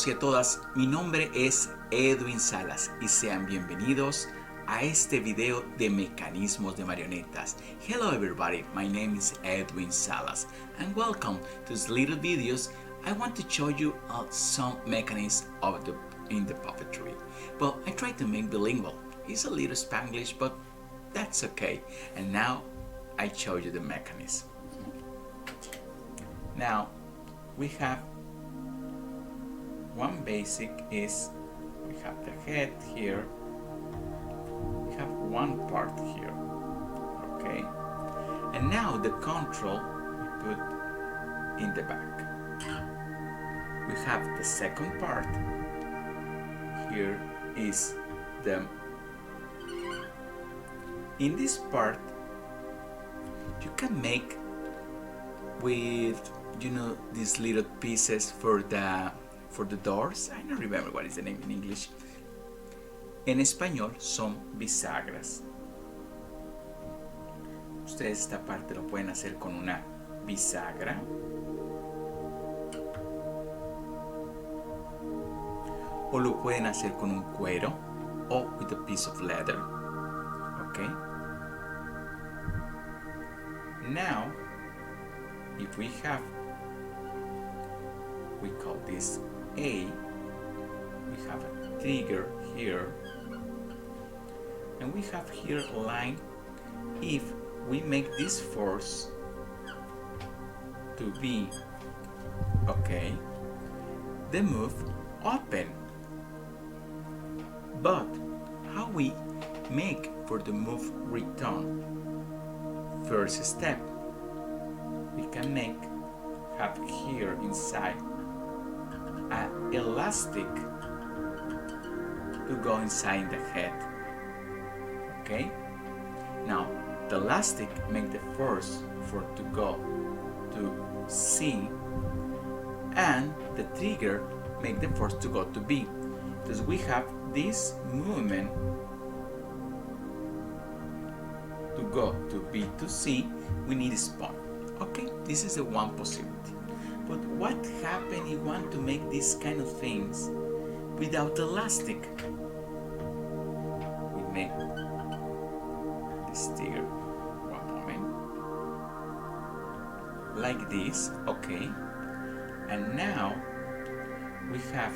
todos y a todas, mi nombre es Edwin Salas y sean bienvenidos a este video de mecanismos de marionetas. Hello everybody, my name is Edwin Salas and welcome to these little videos. I want to show you some mechanisms in the puppetry. Well, I try to make bilingual. It's a little Spanglish, but that's okay. And now I show you the mechanism. Now we have one basic is we have the head here, we have one part here, okay, and now the control we put in the back. We have the second part here is in this part you can make with these little pieces for the doors. I don't remember what is the name in English. En español son bisagras. Ustedes esta parte lo pueden hacer con una bisagra o lo pueden hacer con un cuero o with a piece of leather. Okay. Now, if we call this A, we have a trigger here, and we have here a line. If we make this force to be okay, the move open. But how we make for the move return? First step, we can have here inside an elastic to go inside the head. Okay? Now the elastic make the force to go to C, and the trigger make the force to go to B. Because we have this movement to go to B to C, we need a spot. Okay, this is the one possibility. But what happens if you want to make these kind of things without elastic? We make this trigger, one moment, like this, okay, and now we have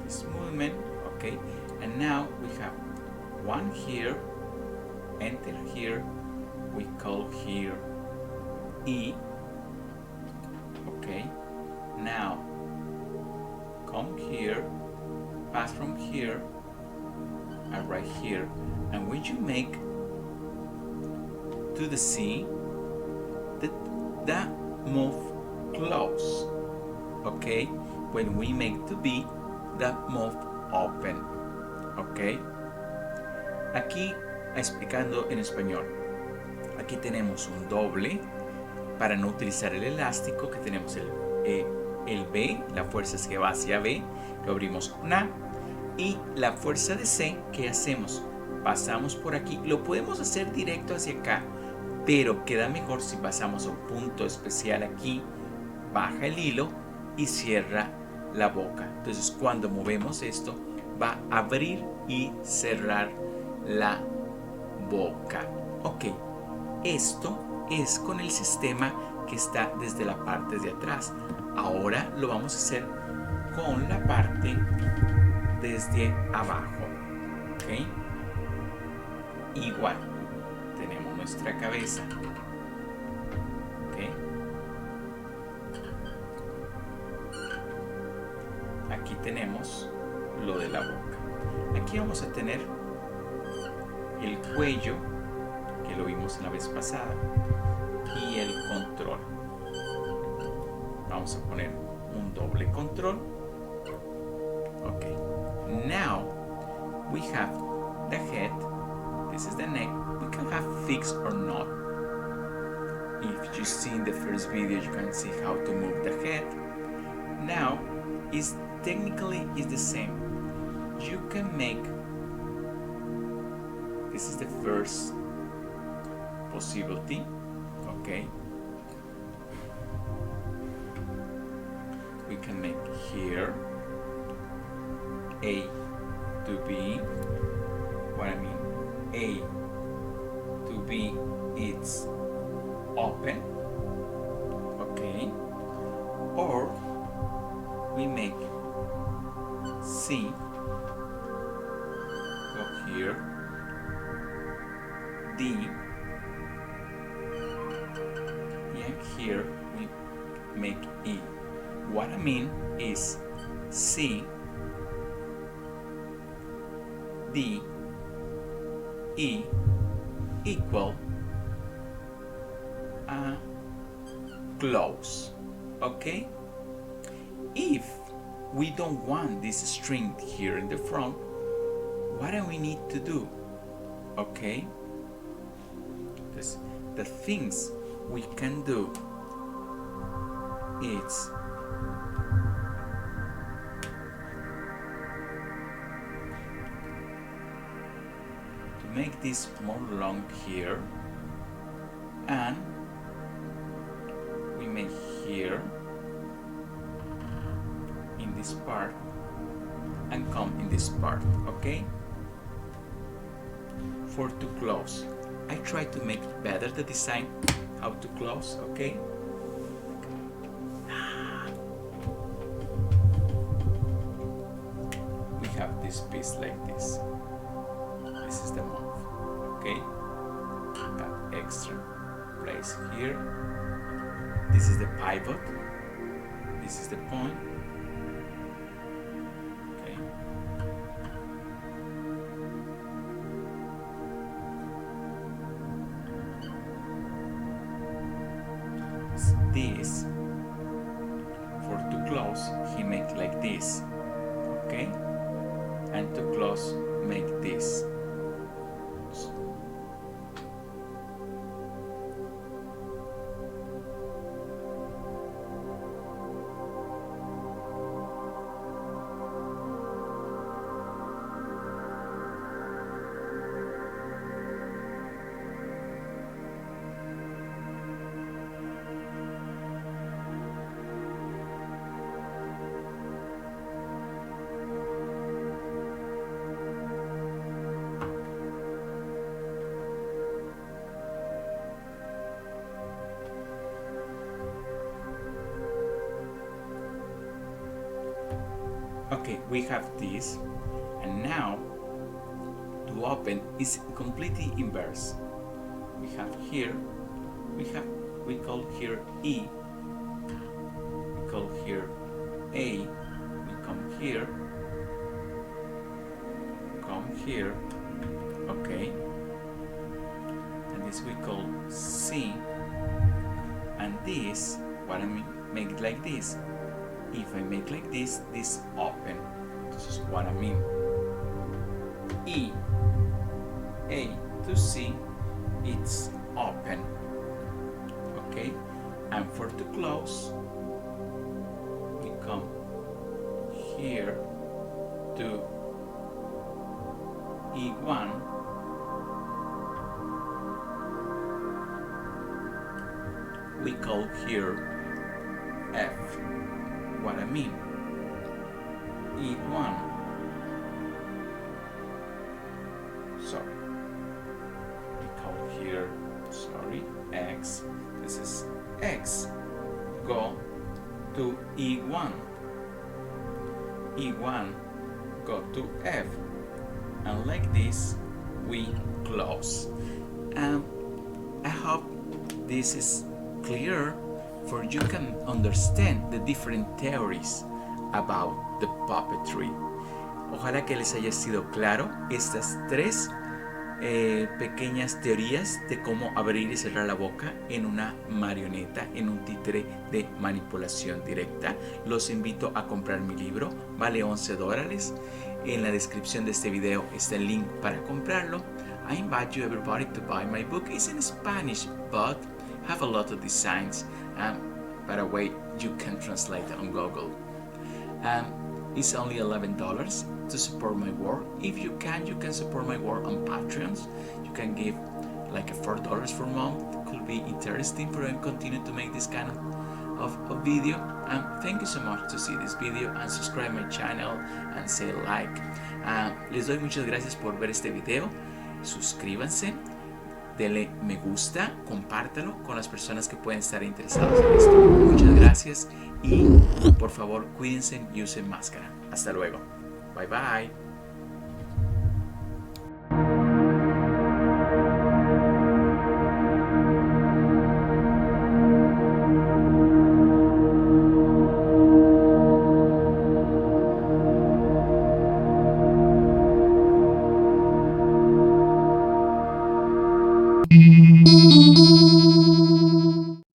this movement, okay, and now we have one here, enter here, we call here E, okay, now come here, pass from here, and right here, and when you make to the C, that move close, okay, when we make to B, that move open, okay. Aquí explicando en español, aquí tenemos un doble para no utilizar el elástico, que tenemos el B, la fuerza es que va hacia B, lo abrimos con A, y la fuerza de C, ¿qué hacemos? Pasamos por aquí, lo podemos hacer directo hacia acá, pero queda mejor si pasamos a un punto especial aquí, baja el hilo y cierra la boca. Entonces cuando movemos esto, va a abrir y cerrar la boca. Ok, esto es con el sistema que está desde la parte de atrás. Ahora lo vamos a hacer con la parte desde abajo. Ok, igual tenemos nuestra cabeza. Ok, aquí tenemos lo de la boca. Aquí vamos a tener el cuello, que lo vimos la vez pasada, y el control. Vamos a poner un doble control. Okay. Now we have the head. This is the neck. We can have fixed or not. If you see in the first video, you can see how to move the head. Now is technically is the same. You can make, this is the first possibility, okay, we can make here A to B. What I mean, A to B, it's open, okay? Or we make C, go here, D, and here we make E. What I mean is C, D, E equal close, okay? If we don't want this string here in the front, what do we need to do? Okay, because the things we can do is to make this more long here, and we make here in this part and come in this part, okay? For to close, I try to make better the design how to close, okay? We have this piece like this. This is the mouth, okay? Got extra place here. This is the pivot. This is the point. Okay. This, for to close, he make like this, okay? And to close, make this. Okay, we have this, and now to open is completely inverse. We have here, we call here E, we call here A, we come here, okay, and this we call C, and this, what I mean, make it like this. If I make like this, this open. This is what I mean. E, A to C, it's open. Okay? And for to close, we come here to E1. We call here F. What I mean, E1, sorry, we call here, sorry, X, this is X, go to E1, E1, go to F, and like this, we close. I hope this is clear, for you can understand the different theories about the puppetry. Ojalá que les haya sido claro estas tres pequeñas teorías de cómo abrir y cerrar la boca en una marioneta, en un títere de manipulación directa. Los invito a comprar mi libro, vale $11. En la descripción de este video está el link para comprarlo. I invite you everybody to buy my book. It's in Spanish, but have a lot of designs. By the way, you can translate it on Google. It's only $11 to support my work. If you can support my work on Patreons. You can give like $4 per month. It could be interesting for me to continue to make this kind of of video. And thank you so much to see this video and subscribe my channel and say like. Les doy muchas gracias por ver este video. Suscríbanse, denle me gusta, compártalo con las personas que pueden estar interesadas en esto. Muchas gracias y por favor cuídense y usen máscara. Hasta luego. Bye bye.